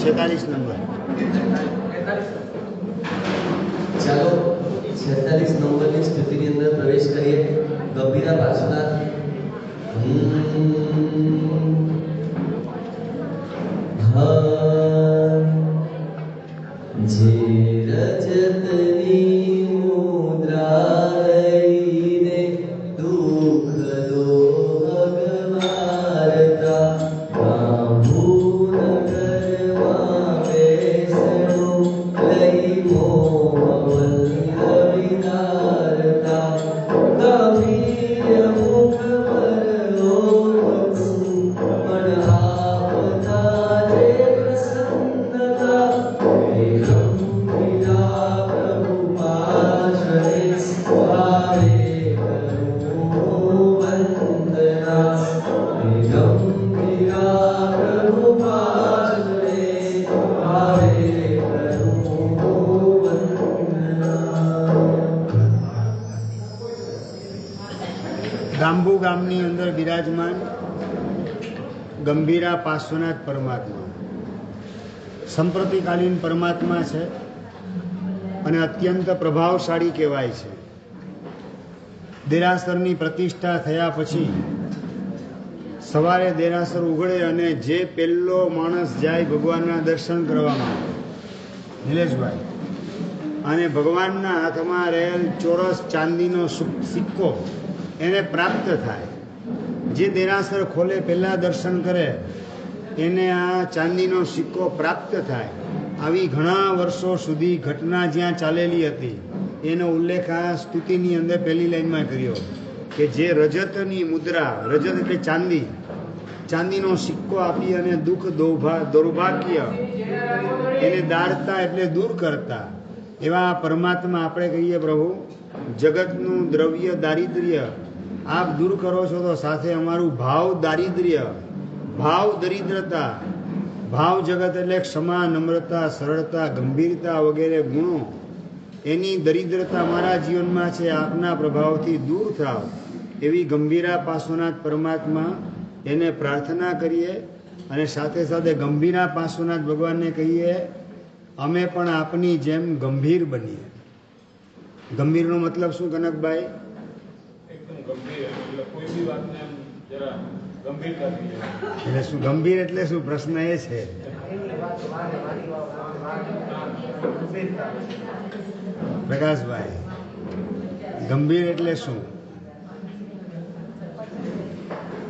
46 number. ચાલો 46 નંબરની સ્થિતિની અંદર પ્રવેશ કરીએ. ગંભીરા પાર્શ્વનાથ. જે રજતની મુદ્રા લઈને દુઃખ દોહગવારતા ભૂનગરમાં બેસણું લઈ મોહવલ રવિદારતા ગંભીર મુખ પરલોકનું પણ આપતા જે પ્રસન્નતા ગાંભુ ગામની અંદર બિરાજમાન ગંભીરા પાર્શ્વનાથ પરમાત્મા સંપ્રતિકાલીન પરમાત્મા છે અને અત્યંત પ્રભાવશાળી કહેવાય છે. દેરાસરની પ્રતિષ્ઠા થયા પછી સવારે દેરાસર ઉઘડે અને જે પહેલો માણસ જાય ભગવાનના દર્શન કરવામાં, નિલેશભાઈ, અને ભગવાનના હાથમાં રહેલ ચોરસ ચાંદીનો સિક્કો એને પ્રાપ્ત થાય. જે દેરાસર ખોલે પહેલાં દર્શન કરે એને આ ચાંદીનો સિક્કો પ્રાપ્ત થાય. આવી ઘણા વર્ષો સુધી ઘટના જ્યાં ચાલેલી હતી એનો ઉલ્લેખ આ સ્તુતિની અંદર પહેલી લાઈનમાં કર્યો કે જે રજતની મુદ્રા, રજત એટલે ચાંદી, ચાંદીનો સિક્કો આપી અને દુઃખ દૌર્ભાગ્ય એને દાળતા એટલે દૂર કરતા એવા પરમાત્મા આપણે કહીએ પ્રભુ જગતનું દ્રવ્ય દારિદ્ર્ય આપ દૂર કરો છો તો સાથે અમારું ભાવ દારિદ્ર્ય, ભાવ દરિદ્રતા, ભાવ જગત એટલે ક્ષમા, નમ્રતા, સરળતા, ગંભીરતા વગેરે ગુણો, એની દરિદ્રતા મારા જીવનમાં છે, આપના પ્રભાવથી દૂર થાવ એવી ગંભીરા પાર્શ્વનાથ પરમાત્મા એને પ્રાર્થના કરીએ. અને સાથે સાથે ગંભીરા પાર્શ્વનાથ ભગવાનને કહીએ અમે પણ આપની જેમ ગંભીર બનીએ. ગંભીરનો મતલબ શું કનકભાઈ? એટલે શું ગંભીર એટલે શું? પ્રશ્ન એ છે. પ્રકાશભાઈ, ગંભીર એટલે શું?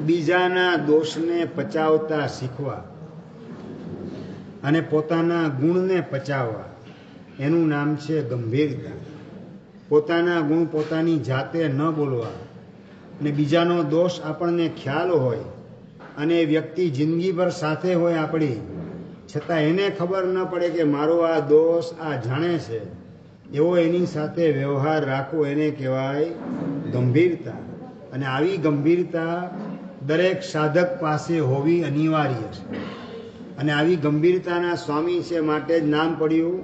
બીજાના દોષને પચાવતા શીખવા અને પોતાના ગુણને પચાવવા, એનું નામ છે ગંભીરતા. પોતાના ગુણ પોતાની જાતે ન બોલવા ને બીજાનો દોષ આપણને ખ્યાલ હોય અને વ્યક્તિ જિંદગીભર સાથે હોય આપણી, છતાં એને ખબર ન પડે કે મારો આ દોષ આ જાણે છે એવો એની સાથે વ્યવહાર રાખવો એને કહેવાય ગંભીરતા. અને આવી ગંભીરતા દરેક સાધક પાસે હોવી અનિવાર્ય છે. અને આવી ગંભીરતાના સ્વામી છે માટે જ નામ પડ્યું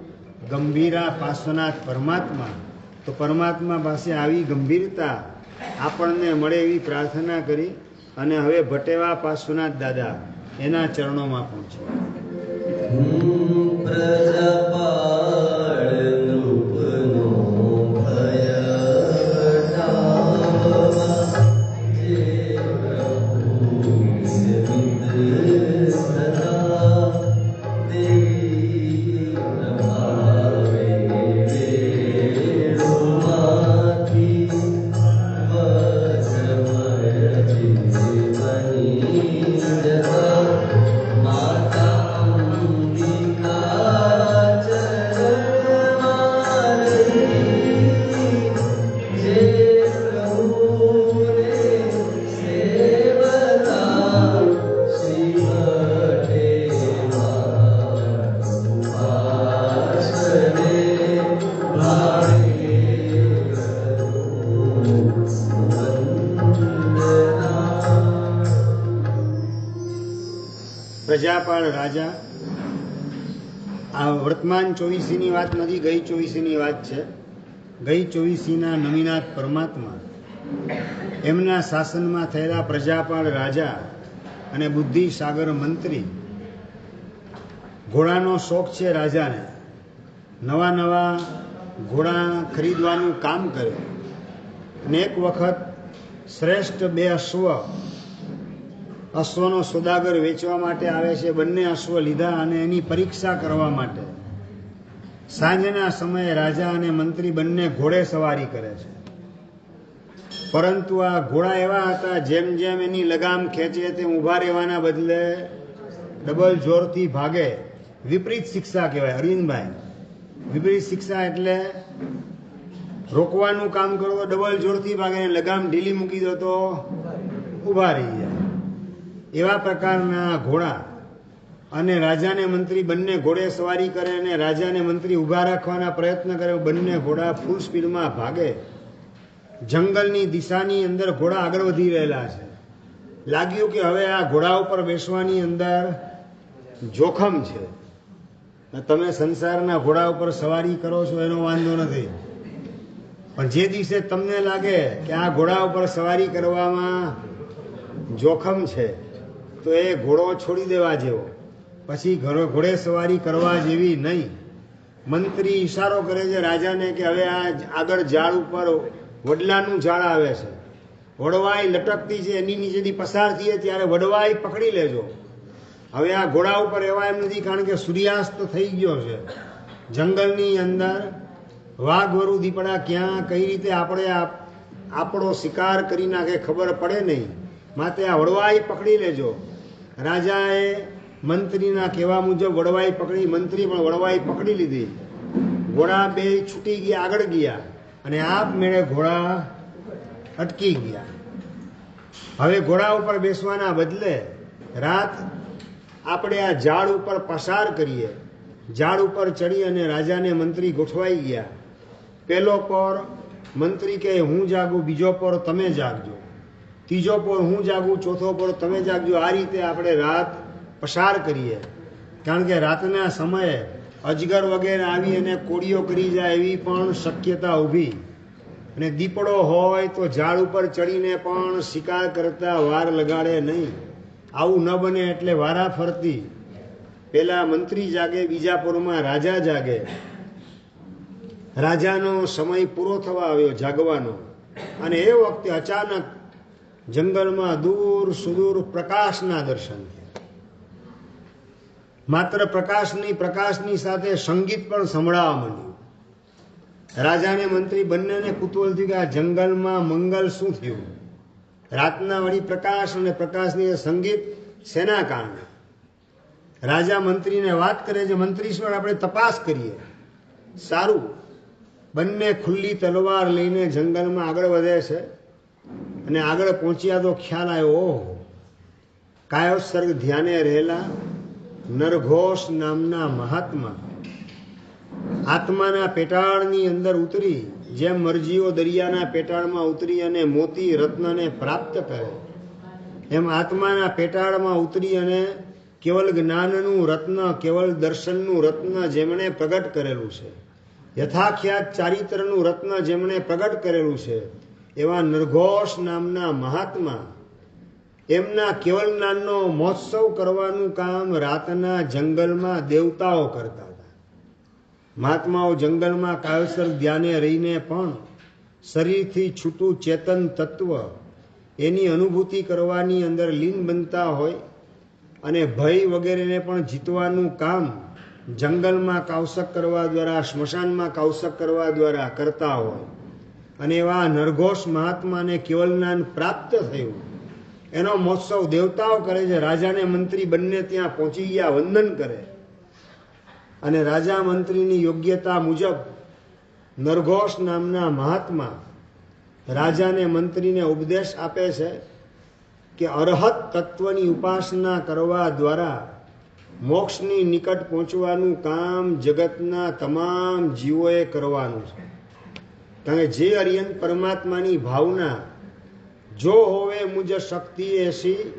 ગંભીરા પાર્શ્વનાથ પરમાત્મા. તો પરમાત્મા પાસે આવી ગંભીરતા આપણને મળે એવી પ્રાર્થના કરી અને હવે ભટેવા પાર્શ્વનાથ દાદા એના ચરણોમાં પહોંચે. પ્રજાપાળ રાજા, આ વર્તમાન ચોવીસીની વાત નથી, ગઈ ચોવીસીની વાત છે. ગઈ ચોવીસીના નમીનાથ પરમાત્મા એમના શાસનમાં થયેલા પ્રજાપાળ રાજા અને બુદ્ધિસાગર મંત્રી ઘોડાનો શોખ છે રાજાને. નવા નવા ઘોડા ખરીદવાનું કામ કરે અને એક વખત શ્રેષ્ઠ 2 અશ્વનો સોદાગર વેચવા માટે આવે છે. બંને અશ્વ લીધા અને એની પરીક્ષા કરવા માટે સાંજના સમયે રાજા અને મંત્રી બંને ઘોડે સવારી કરે છે. પરંતુ આ ઘોડા એવા હતા, જેમ જેમ એની લગામ ખેંચે તેમ ઊભા રહેવાના બદલે ડબલ જોરથી ભાગે. વિપરીત શિક્ષા કહેવાય અરવિંદભાઈ. વિપરીત શિક્ષા એટલે રોકવાનું કામ કરો તો ડબલ જોરથી ભાગે, લગામ ઢીલી મૂકી દો તો ઊભા રહી જાય. એવા પ્રકારના ઘોડા. અને રાજાને મંત્રી બંને ઘોડે સવારી કરે અને રાજાને મંત્રી ઊભા રાખવાના પ્રયત્ન કરે. બંને ઘોડા ફૂલ સ્પીડમાં ભાગે. જંગલની દિશાની અંદર ઘોડા આગળ વધી રહેલા છે. લાગ્યું કે હવે આ ઘોડા ઉપર બેસવાની અંદર જોખમ છે. તમે સંસારના ઘોડા ઉપર સવારી કરો છો એનો વાંધો નથી, પણ જે દિવસે તમને લાગે કે આ ઘોડા ઉપર સવારી કરવામાં જોખમ છે તો એ ઘોડો છોડી દેવા જેવો, પછી ઘોડે સવારી કરવા જેવી નહીં. મંત્રી ઈશારો કરે છે રાજાને કે હવે આ આગળ ઝાડ ઉપર વડલાનું ઝાડ આવે છે, વડવાઈ લટકતી છે, એની નીચેથી પસાર થઈએ ત્યારે વડવાઈ પકડી લેજો. હવે આ ઘોડા ઉપર એવા એમ નથી, કારણ કે સૂર્યાસ્ત થઈ ગયો છે. જંગલની અંદર વાઘ વરુ દીપડા ક્યાં કઈ રીતે આપણો શિકાર કરી નાખે ખબર પડે નહીં, માટે આ વડવાઈ પકડી લેજો. રાજાએ મંત્રીના કહેવા મુજબ વડવાઈ પકડી. મંત્રી પણ વડવાઈ પકડી લીધી. ઘોડા બે છૂટી ગયા, આગળ ગયા અને આપમેળે ઘોડા અટકી ગયા. હવે ઘોડા ઉપર બેસવાના બદલે રાત આપણે આ ઝાડ ઉપર પસાર કરીએ. ઝાડ ઉપર ચડી અને રાજાને મંત્રી ગોઠવાઈ ગયા. પહેલો પોર મંત્રી કહે હું જાગું, બીજો પોર તમે જાગજો, ત્રીજો પોર હું જાગું, ચોથો પોર તમે જાગજો. આ રીતે આપણે રાત પસાર કરીએ. કારણ કે રાતના સમયે અજગર વગેરે આવી અને કોળીઓ કરી જાય એવી પણ શક્યતા ઊભી. અને દીપડો હોય તો ઝાડ ઉપર ચડીને પણ શિકાર કરતા વાર લગાડે નહીં. આવું ન બને એટલે વારા ફરતી પેલા મંત્રી જાગે, બીજા પોરમાં રાજા જાગે. રાજાનો સમય પૂરો થવા આવ્યો જાગવાનો, અને એ વખતે અચાનક જંગલમાં દૂર સુદૂર પ્રકાશના દર્શન થયા. માત્ર પ્રકાશની સાથે સંગીત પણ સંભળાવા માંડ્યું. રાજાને મંત્રી બંનેને કુતૂહલ થયું કે આ જંગલમાં મંગલ શું થયું? રાતના વળી પ્રકાશ અને પ્રકાશની સંગીત શેના કારણે? રાજા મંત્રીને વાત કરે છે, મંત્રીશ્વર આપણે તપાસ કરીએ. સારું. બંને ખુલ્લી તલવાર લઈને જંગલમાં આગળ વધે છે અને આગળ પહોંચ્યા તો ખ્યાલ આવ્યો, ઓહો, કાયોત્સર્ગ ધ્યાને રહેલા નરઘોષ નામના મહાત્મા આત્માના પેટાળની અંદર ઉતરી, જેમ મરજીઓ દરિયાના પેટાળમાં ઉતરી અને મોતી રત્નને પ્રાપ્ત કરે, એમ આત્માના પેટાળમાં ઉતરી અને કેવલ જ્ઞાનનું રત્ન, કેવલ દર્શનનું રત્ન જેમણે પ્રગટ કરેલું છે, યથાખ્યાત ચારિત્રનું રત્ન જેમણે પ્રગટ કરેલું છે, એવા નરઘોષ નામના મહાત્મા એમના કેવલ જ્ઞાનનો મહોત્સવ કરવાનું કામ રાતના જંગલમાં દેવતાઓ કરતા હતા. મહાત્માઓ જંગલમાં કાયોત્સર્ગ ધ્યાને રહીને પણ શરીરથી છૂટું ચેતન તત્વ એની અનુભૂતિ કરવાની અંદર લીન બનતા હોય અને ભય વગેરેને પણ જીતવાનું કામ જંગલમાં કાવસક કરવા દ્વારા, સ્મશાનમાં કાવસક કરવા દ્વારા કરતા હોય. અને એવા નરઘોષ મહાત્માને કેવલ જ્ઞાન પ્રાપ્ત થયું, એનો મહોત્સવ દેવતાઓ કરે છે. રાજાને મંત્રી બંને ત્યાં પહોંચી ગયા, વંદન કરે. અને રાજા મંત્રીની યોગ્યતા મુજબ નરઘોષ નામના મહાત્મા રાજાને મંત્રીને ઉપદેશ આપે છે કે અરહત તત્વની ઉપાસના કરવા દ્વારા મોક્ષની નિકટ પહોંચવાનું કામ જગતના તમામ જીવોએ કરવાનું છે. કારણ કે જે અરિયંત પરમાત્માની ભાવના જો હોવે મુજ શક્તિ એસી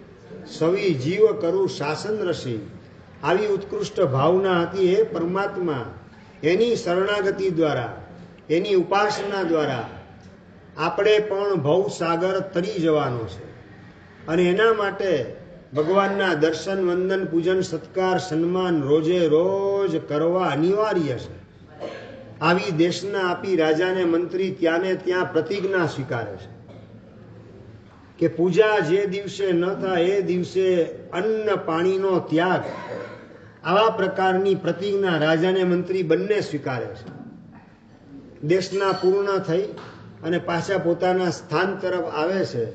સવી જીવ કરું શાસન રસી, આવી ઉત્કૃષ્ટ ભાવના હતી એ પરમાત્મા, એની શરણાગતિ દ્વારા, એની ઉપાસના દ્વારા આપણે પણ ભવસાગર તરી જવાનો છે. અને એના માટે ભગવાનના દર્શન, વંદન, પૂજન, સત્કાર, સન્માન રોજે રોજ કરવા અનિવાર્ય છે. આવી દેશના આપી રાજાને મંત્રી ત્યાંને ત્યાં પ્રતિજ્ઞા સ્વીકારે છે કે પૂજા જે દિવસે ન થાય એ દિવસે અન્ન પાણીનો ત્યાગ. આવા પ્રકારની પ્રતિજ્ઞા રાજાને મંત્રી બંને સ્વીકારે છે. દેશના પૂર્ણ થઈ અને પાછા પોતાના સ્થાન તરફ આવે છે.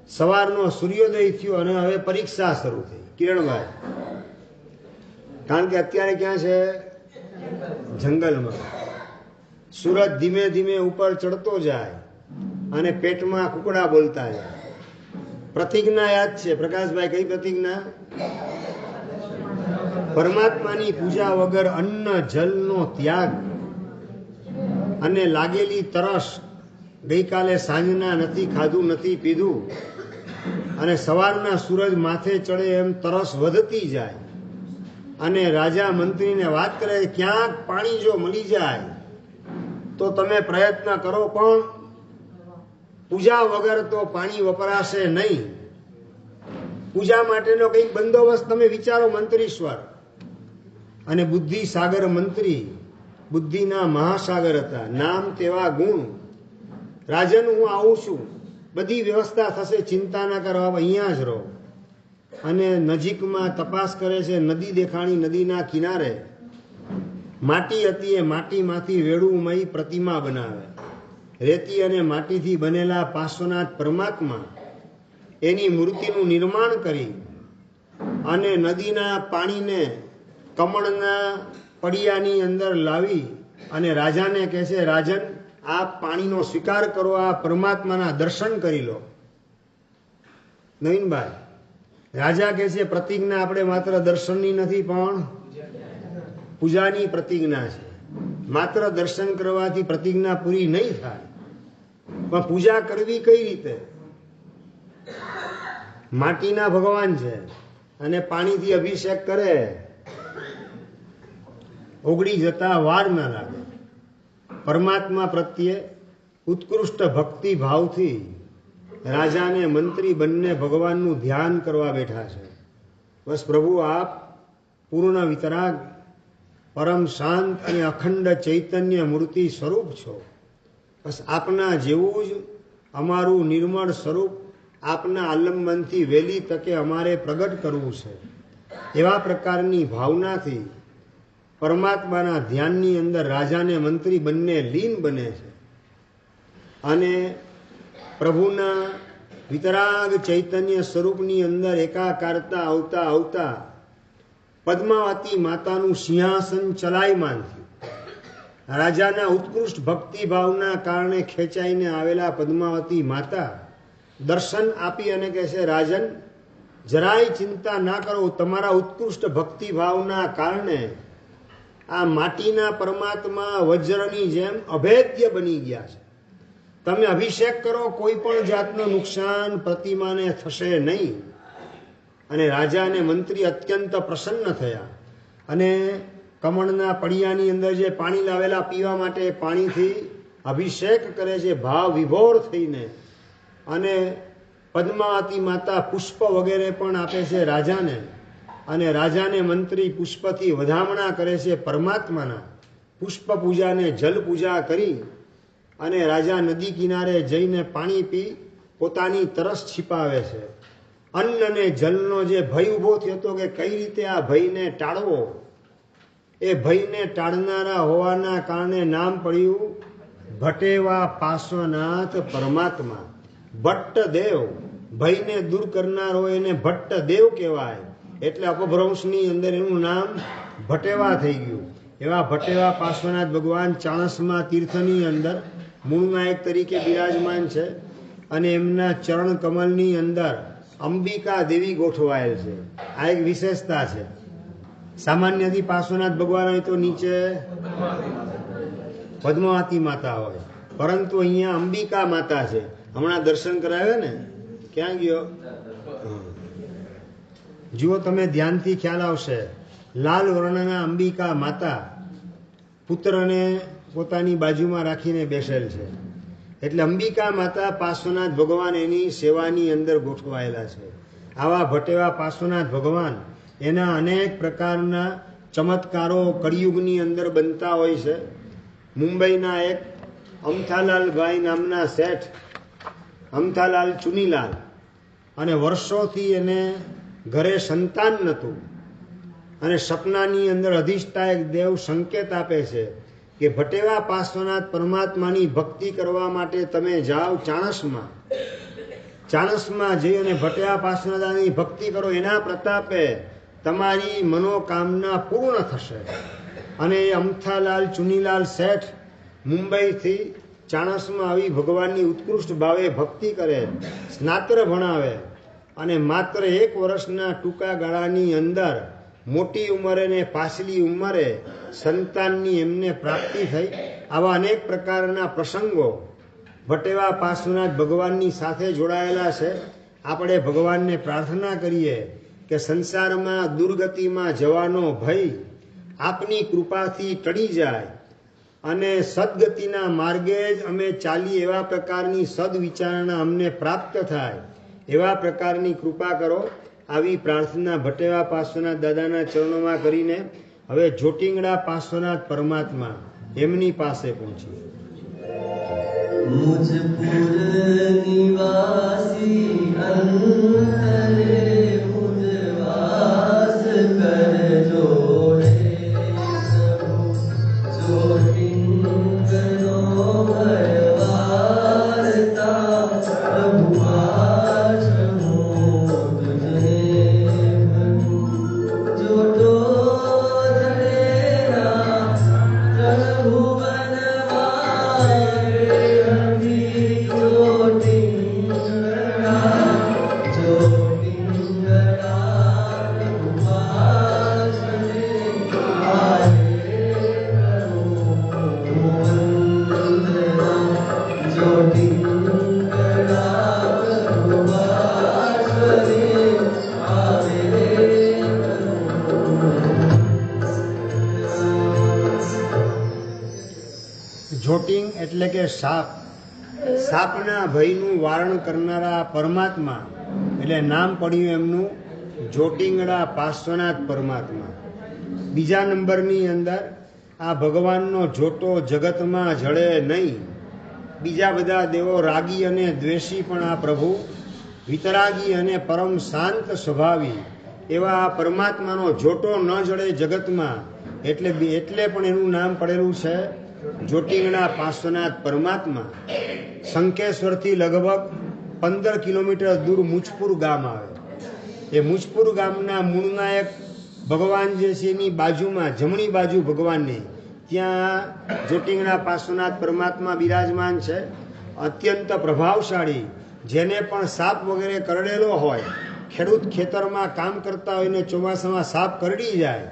સવારનો સૂર્યોદય થયો અને હવે પરીક્ષા શરૂ થઈ. કિરણભાઈ, કારણ કે અત્યારે ક્યાં છે? જંગલમાં. સૂરજ ધીમે ધીમે ઉપર ચડતો જાય અને પેટમાં કુકડા બોલતા જાય. પ્રતિજ્ઞા યાદ છે પ્રકાશભાઈ? કઈ પ્રતિજ્ઞા? પરમાત્માની પૂજા વગર અન્ન જલનો ત્યાગ અને લાગેલી તરસ. ગઈકાલે સાંજના નથી ખાધું, નથી પીધું અને સવારના સૂરજ માથે ચડે એમ તરસ વધતી જાય. અને રાજા મંત્રીને વાત કરે, ક્યાંક પાણી જો મળી જાય તો તમે પ્રયત્ન કરો, પણ પૂજા વગર તો પાણી વપરાશે નહીં. પૂજા માટેનો કંઈક બંદોબસ્ત તમે વિચારો મંત્રીશ્વર. અને બુદ્ધિ સાગર મંત્રી, બુદ્ધિના મહાસાગર હતા, નામ તેવા ગુણ. રાજન, હું આવું છું, બધી વ્યવસ્થા થશે, ચિંતા ના કરવા, અહીંયા જ રહો. અને નજીકમાં તપાસ કરે છે. નદી દેખાણી. નદીના કિનારે માટી હતી. એ માટીમાંથી વેણુમય પ્રતિમા બનાવે. રેતી અને માટીથી બનેલા પાર્શ્વનાથ પરમાત્મા, એની મૂર્તિનું નિર્માણ કરી અને નદીના પાણીને કમળના પડિયાની અંદર લાવી અને રાજાને કહે છે, રાજન, આ પાણીનો સ્વીકાર કરો, આ પરમાત્માના દર્શન કરી લો. નવીનભાઈ, રાજા કહે છે, પ્રતિજ્ઞા આપણે માત્ર દર્શનની નથી પણ પૂજાની પ્રતિજ્ઞા છે. માત્ર દર્શન કરવાથી પ્રતિજ્ઞા પૂરી નહીં થાય, પણ પૂજા કરવી કઈ રીતે? માટીના ભગવાન છે અને પાણીથી અભિષેક કરે, ઓગળી જતા વાર ના લાગે. પરમાત્મા પ્રત્યે ઉત્કૃષ્ટ ભક્તિ ભાવથી રાજાને મંત્રી બંને ભગવાનનું ધ્યાન કરવા બેઠા છે. બસ પ્રભુ, આપ પૂર્ણ વિતરાગ, પરમ શાંત અને અખંડ ચૈતન્ય મૂર્તિ સ્વરૂપ છો. બસ આપના જેવું જ અમારું નિર્મળ સ્વરૂપ આપના આલંબનથી વહેલી તકે અમારે પ્રગટ કરવું છે. એવા પ્રકારની ભાવનાથી પરમાત્માના ધ્યાનની અંદર રાજાને મંત્રી બંને લીન બને છે. અને પ્રભુના વિતરાગ ચૈતન્ય સ્વરૂપની અંદર એકાકારતા આવતા આવતા પદ્માવતી માતાનું સિંહાસન ચલાયમાન થયું. રાજાના ઉત્કૃષ્ટ ભક્તિભાવના કારણે ખેંચાઈને આવેલા પદ્માવતી માતા દર્શન આપી અને કહે છે, રાજન, જરાય ચિંતા ના કરો, તમારા ઉત્કૃષ્ટ ભક્તિભાવના કારણે આ માટીના પરમાત્મા વજ્રની જેમ અભેદ્ય બની ગયા છે. તમે અભિષેક કરો, કોઈ પણ જાતનું નુકસાન પ્રતિમાને થશે નહીં. અને રાજા અને મંત્રી અત્યંત પ્રસન્ન થયા અને કમળના પડિયાની અંદર જે પાણી લાવેલા પીવા માટે પાણીથી અભિષેક કરે છે ભાવ વિભોર થઈને. અને પદ્માવતી માતા પુષ્પ વગેરે પણ આપે છે રાજાને. અને રાજાને મંત્રી પુષ્પથી વધામણા કરે છે પરમાત્માના. પુષ્પ પૂજાને જલ પૂજા કરી અને રાજા નદી કિનારે જઈને પાણી પી પોતાની તરસ छिपाવે છે. અન્ન અને જલનો જે ભય ઊભો થયો હતો કે કઈ રીતે આ ભયને ટાળવો, એ ભયને ટાળનારા હોવાના કારણે નામ પડ્યું ભટેવા પાર્શ્વનાથ પરમાત્મા. ભટ્ટદેવ, ભયને દૂર કરનાર હોય એને ભટ્ટદેવ કહેવાય. એટલે અપભ્રંશની અંદર એનું નામ ભટેવા થઈ ગયું. એવા ભટેવા પાર્શ્વનાથ ભગવાન ચાણસમા તીર્થની અંદર મૂળનાયક તરીકે બિરાજમાન છે. અને એમના ચરણ કમલની અંદર અંબિકા દેવી ગોઠવાયેલ છે. આ એક વિશેષતા છે. સામાન્યથી પાર્શ્વનાથ ભગવાન હોય તો નીચે પદ્માવતી માતા હોય, પરંતુ અહીંયા અંબિકા માતા છે. હમણાં દર્શન કરાવ્યા ને, ક્યાં ગયો? જુઓ તમે, ધ્યાનથી ખ્યાલ આવશે. લાલ વર્ણના અંબિકા માતા પુત્રને પોતાની બાજુમાં રાખીને બેસેલ છે. એટલે અંબિકા માતા પાર્શ્વનાથ ભગવાન એની સેવાની અંદર ગોઠવાયેલા છે. આવા ભટેવા પાર્શ્વનાથ ભગવાન એના અનેક પ્રકારના ચમત્કારો કળિયુગની અંદર બનતા હોય છે. મુંબઈના એક અમથાલાલભાઈ નામના શેઠ, અમથાલાલ ચુનીલાલ, અને વર્ષોથી એને ઘરે સંતાન નહોતું, અને સપનાની અંદર અધિષ્ઠાયક દેવ સંકેત આપે છે કે ભટેવા પાર્શ્વનાથ પરમાત્માની ભક્તિ કરવા માટે તમે જાઓ ચાણસમાં. ચાણસમાં જઈ અને ભટેવા પાર્શ્વનાથની ભક્તિ કરો, એના પ્રતાપે તમારી મનોકામના પૂર્ણ થશે. અને એ અમથાલાલ ચુનીલાલ શેઠ મુંબઈથી ચાણસમાં આવી ભગવાનની ઉત્કૃષ્ટ ભાવે ભક્તિ કરે, સ્નાતર ભણાવે, અને માત્ર 1 વર્ષના ટૂંકા ગાળાની અંદર મોટી ઉંમરે ને પાછલી ઉંમરે સંતાનની એમને પ્રાપ્તિ થઈ. આવા અનેક પ્રકારના પ્રસંગો ભટેવા પાર્શ્વનાથ ભગવાનની સાથે જોડાયેલા છે. આપણે ભગવાનને પ્રાર્થના કરીએ કે સંસારમાં દુર્ગતિમાં જવાનો ભય આપની કૃપાથી ટળી જાય અને સદગતિના માર્ગે જ અમે ચાલીએ એવા પ્રકારની સદવિચારણા અમને પ્રાપ્ત થાય, એવા પ્રકારની કૃપા કરો. આવી પ્રાર્થના ભટેવા પાર્શ્વનાથ દાદાના ચરણોમાં કરીને હવે જોટિંગડા પાર્શ્વનાથ પરમાત્મા એમની પાસે પહોંચીએ. મુજપુર નિવાસી અંતરે મુજવાસ કરજો રે પ્રભુ, જોટિંગનો ભરવારતા પ્રભુ આજ હું તુજને ભરું. જોટો ધરેરા પ્રભુ જોટિંગ એટલે કે સાપ. સાપના ભયનું વારણ કરનારા પરમાત્મા એટલે નામ પડ્યું એમનું જોટિંગડા પાર્શ્વનાથ પરમાત્મા. બીજા નંબરની અંદર આ ભગવાનનો જોટો જગતમાં જળે નહીં. બીજા બધા દેવો રાગી અને દ્વેષી, પણ આ પ્રભુ વિતરાગી અને પરમ શાંત સ્વભાવી એવા આ પરમાત્માનો જોટો ન જળે જગતમાં, એટલે પણ એનું નામ પડેલું છે જોટિંગડા પાર્શ્વનાથ પરમાત્મા. શંખેશ્વરથી લગભગ 15 કિલોમીટર દૂર મુજપુર ગામ આવે. એ મુજપુર ગામના મૂળનાયક ભગવાન જે છે એની બાજુમાં જમણી બાજુ ભગવાનની ત્યાં જોટિંગડા પાર્શ્વનાથ પરમાત્મા બિરાજમાન છે. અત્યંત પ્રભાવશાળી, જેને પણ સાપ વગેરે કરડેલો હોય, ખેડૂત ખેતરમાં કામ કરતા હોય ને ચોમાસામાં સાપ કરડી જાય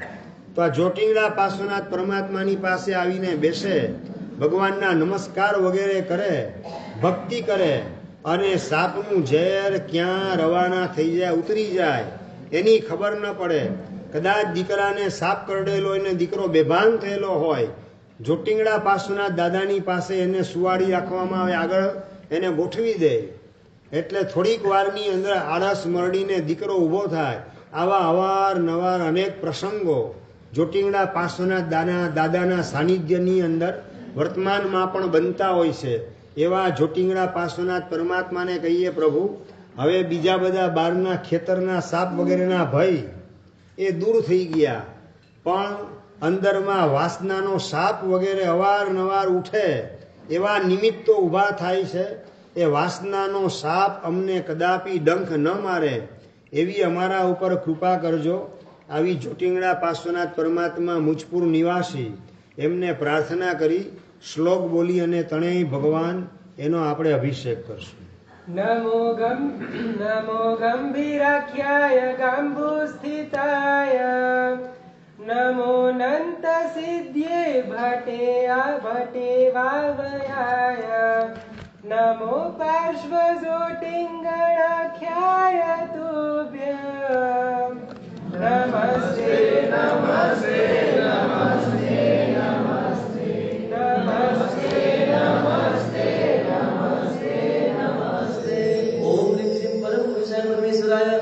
તો આ જોટિંગડા પાર્શ્વનાથ પરમાત્માની પાસે આવીને બેસે, ભગવાનના નમસ્કાર વગેરે કરે, ભક્તિ કરે, અને સાપનું ઝેર ક્યાં રવાના થઈ જાય, ઉતરી જાય, એની ખબર ન પડે. કદાચ દીકરાને સાપ કરડેલો હોય ને દીકરો બેભાન થયેલો હોય, જોટિંગડા પાર્શ્વનાથ દાદાની પાસે એને સુવાડી રાખવામાં આવે, આગળ એને ગોઠવી દે, એટલે થોડીક વારની અંદર આળસ મરડીને દીકરો ઊભો થાય. આવા અવારનવાર અનેક પ્રસંગો જોટિંગડા પાર્શ્વનાથ દાદાના સાનિધ્યની અંદર વર્તમાનમાં પણ બનતા હોય છે. એવા જોટિંગડા પાર્શ્વનાથ પરમાત્માને કહીએ, પ્રભુ હવે બીજા બધા બહારના ખેતરના સાપ વગેરેના ભય એ દૂર થઈ ગયા, પણ અંદરમાં વાસનાનો સાપ વગેરે અવારનવાર ઉઠે એવા નિમિત્તો ઊભા થાય છે. એ વાસનાનો સાપ અમને કદાપી ડંખ ન મારે એવી અમારા ઉપર કૃપા કરજો. આવી જોટિંગડા પાર્શ્વનાથ પરમાત્મા મુજપુર નિવાસી એમને પ્રાર્થના કરી શ્લોક બોલી અને ત્રણેય ભગવાન એનો આપણે અભિષેક કરશું. નમો ગંભીરાખ્યાય ગાંભુસ્થિતાય નમો નંત સિદ્ધ્યે ભટે વાવયાય નમો પાર્શ્વ જોટિંગણાખ્યાય તુભ્યં નમસ્તે નમસ્તે નમસ્તે નમસ્તે નમસ્તે નમસ્તે ઓમ શ્રી પરમ પુરુષાય પરમેશ્વરાય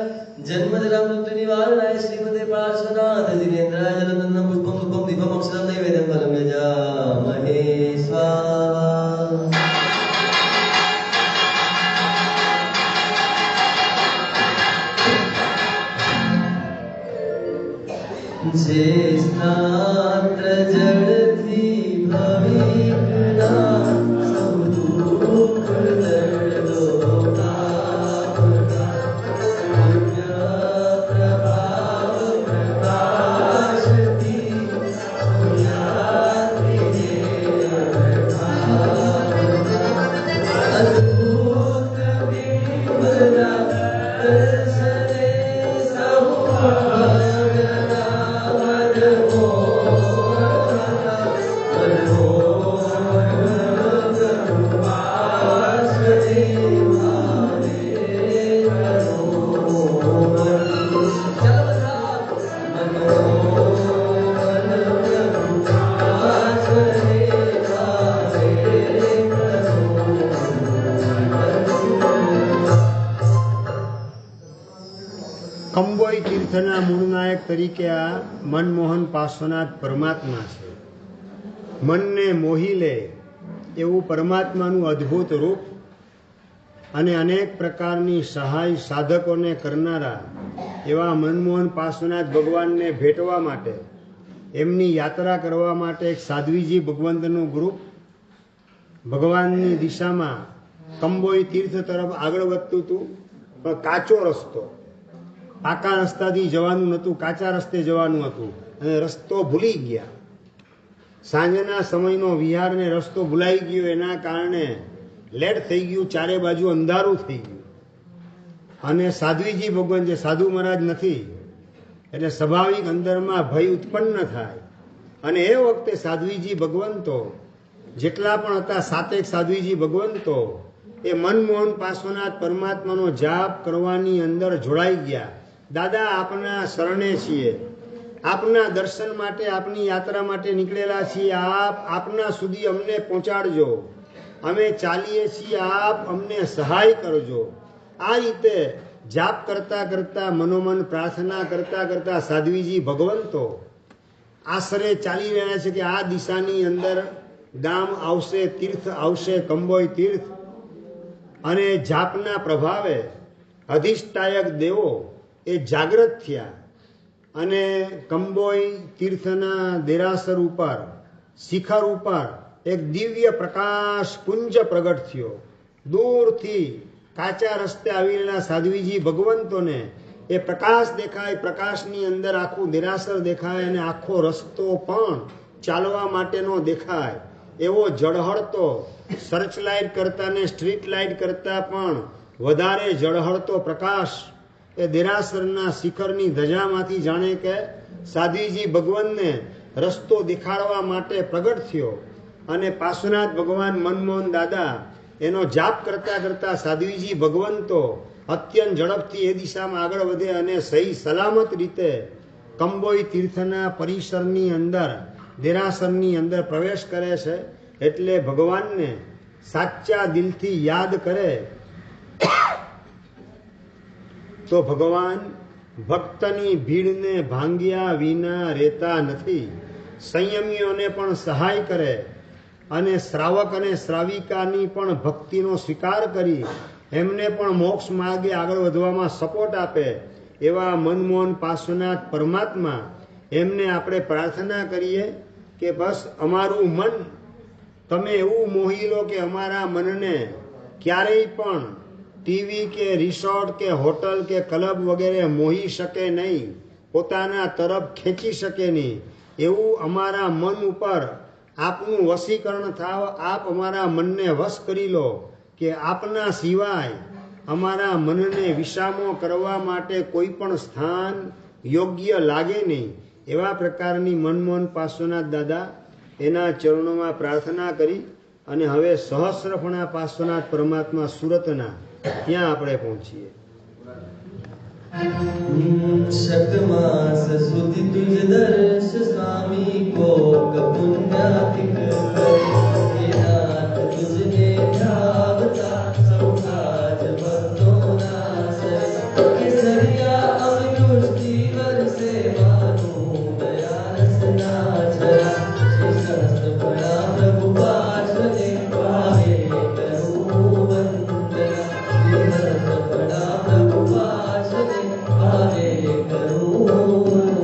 જે સ્નાત્ર જળથી ભવિકના સૌ દુઃખ દર્દો કાપતા દિવ્ય પ્રભાવ પ્રકાશથી અદ્ભુત વિમલા દર્શને સૌ કંબોઈ તીર્થના મૂળ નાયક તરીકે આ મનમોહન પાર્શ્વનાથ પરમાત્મા છે. મનને મોહી લે એવું પરમાત્માનું અદ્ભુત રૂપ અને અનેક પ્રકારની સહાય સાધકોને કરનારા એવા મનમોહન પાર્શ્વનાથ ભગવાનને ભેટવા માટે એમની યાત્રા કરવા માટે એક સાધ્વીજી ભગવંતનું ગ્રુપ ભગવાનની દિશામાં કંબોઈ તીર્થ તરફ આગળ વધતું હતું. પણ કાચો રસ્તો, પાકા રસ્તાથી જવાનું નહોતું, કાચા રસ્તે જવાનું હતું અને રસ્તો ભૂલી ગયા. સાંજના સમયનો વિહારને રસ્તો ભૂલાઈ ગયો, એના કારણે લેટ થઈ ગયું, ચારે બાજુ અંધારું થઈ ગયું. અને સાધ્વીજી ભગવાન જે સાધુ મહારાજ નથી એટલે સ્વાભાવિક અંદરમાં ભય ઉત્પન્ન થાય. અને એ વખતે સાધ્વીજી ભગવંતો જેટલા પણ હતા, સાતેક સાધ્વીજી ભગવંતો એ મનમોહન પાર્શ્વનાથ પરમાત્માનો જાપ કરવાની અંદર જોડાઈ ગયા. દાદા આપના શરણે છીએ, આપના દર્શન માટે, આપની યાત્રા માટે નીકળેલા છીએ, આપ આપના સુધી અમને પહોંચાડજો, અમે ચાલીએ છીએ, આપ અમને સહાય કરજો. આ રીતે જાપ કરતા કરતા, મનોમન પ્રાર્થના કરતા કરતા સાધ્વીજી ભગવંતો આશરે ચાલી રહ્યા છે કે આ દિશાની અંદર ગામ આવશે, તીર્થ આવશે, કંબોઈ તીર્થ. અને જાપના પ્રભાવે અધિષ્ઠાયક દેવો એ જાગૃત થયા અને કંબોઈ તીર્થના દેરાસર ઉપર, શિખર ઉપર એક દિવ્ય પ્રકાશ પુંજ પ્રગટ થયો. દૂરથી કાચા રસ્તે આવેલા સાધ્વીજી ભગવંતોને એ પ્રકાશ દેખાય, પ્રકાશની અંદર આખું દેરાસર દેખાય અને આખો રસ્તો પણ ચાલવા માટેનો દેખાય એવો ઝળહળતો, સર્ચ લાઇટ કરતા ને સ્ટ્રીટ લાઇટ કરતા પણ વધારે ઝળહળતો પ્રકાશ એ દેરાસરના શિખરની ધજામાંથી જાણે કે સાધ્વીજી ભગવાનને રસ્તો દેખાડવા માટે પ્રગટ થયો. અને પાર્શ્વનાથ ભગવાન મનમોહન દાદા એનો જાપ કરતા કરતા સાધ્વીજી ભગવંતો અત્યંત ઝડપથી એ દિશામાં આગળ વધે અને સહી સલામત રીતે કંબોઈ તીર્થના પરિસરની અંદર, દેરાસરની અંદર પ્રવેશ કરે છે. એટલે ભગવાનને સાચા દિલથી યાદ કરે તો ભગવાન ભક્તની ભીડને ભાંગ્યા વિના રહેતા નથી. સંયમીઓને પણ સહાય કરે અને શ્રાવક અને શ્રાવિકાની પણ ભક્તિનો સ્વીકાર કરી એમને પણ મોક્ષ માર્ગે આગળ વધવામાં સપોર્ટ આપે એવા મનમોહન પાર્શ્વનાથ પરમાત્મા, એમને આપણે પ્રાર્થના કરીએ કે બસ અમારું મન તમે એવું મોહી લો કે અમારા મનને ક્યારેય પણ ટીવી કે રિસોર્ટ કે હોટલ કે ક્લબ વગેરે મોહી શકે નહીં, પોતાના તરફ ખેંચી શકે નહીં. એવું અમારા મન ઉપર આપનું વશીકરણ થાવ, આપ અમારા મનને વશ કરી લો કે આપના સિવાય અમારા મનને વિસામો કરવા માટે કોઈ પણ સ્થાન યોગ્ય લાગે નહીં. એવા પ્રકારની મનમોહન પાર્શ્વનાથ દાદા એના ચરણોમાં પ્રાર્થના કરી અને હવે સહસ્રફણા પાર્શ્વનાથ પરમાત્મા સુરતના ત્યાં આપણે પહોંચીએ. शतमास सुधि तुझ दर्श स्वामी को पुण्यातिक करे नाथ तुझने ध्यावता सब काज भक्तों नास केसरिया अवयुष्टि वर्षे मानु दया रस नाचरा श्री सहस्त्र बड़ा प्रभु पार्षदे पावे करूं वंदना श्री सहस्त्र बड़ा प्रभु पार्षदे पावे करूं